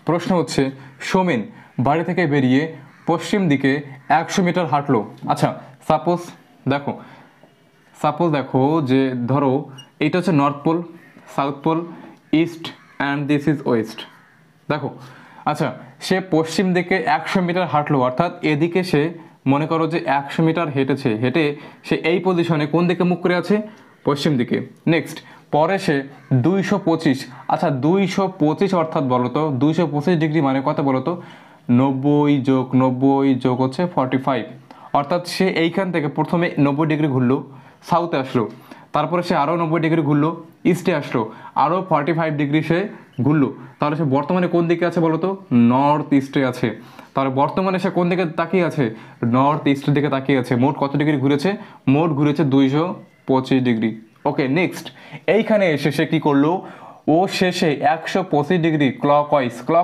প্রশ্ন হচ্ছে সোমেন বাড়ি থেকে বেরিয়ে পশ্চিম দিকে 100 মিটার হাঁটলো। আচ্ছা সাপোজ দেখো যে ধরো এটা হচ্ছে north pole, south pole, east and this is west. দেখো আচ্ছা, সে পশ্চিম দিকে 100 মিটার হাঁটলো, অর্থাৎ এদিকে সে মনে করো যে 100 মিটার হেঁটে সে এই পজিশনে কোন দিকে মুখ করে আছে? পশ্চিম দিকে। নেক্সট, পরে সে 225, আচ্ছা 225 অর্থাৎ বলো তো 225 ডিগ্রি মানে কত বলো তো? 90 যোগ হচ্ছে 45, অর্থাৎ সে এইখান থেকে প্রথমে 90 ডিগ্রি ঘুরলো, সাউথে আসলো, তারপরে সে আরও 90 ডিগ্রি ঘুরলো, ইস্টে আসলো, আরও 45 ডিগ্রি সে ঘুরলো। তাহলে সে বর্তমানে কোন দিকে আছে বলো তো? নর্থ ইস্টে আছে। তাহলে বর্তমানে সে কোন দিকে তাকিয়ে আছে? নর্থ ইস্টের দিকে তাকিয়ে আছে। মোট কত ডিগ্রি ঘুরেছে? মোট ঘুরেছে 225 ডিগ্রি। ওকে, নেক্সট, এইখানে এসে সে কী করলো? ও শেষে 125 ডিগ্রি ক্লকওয়াইজ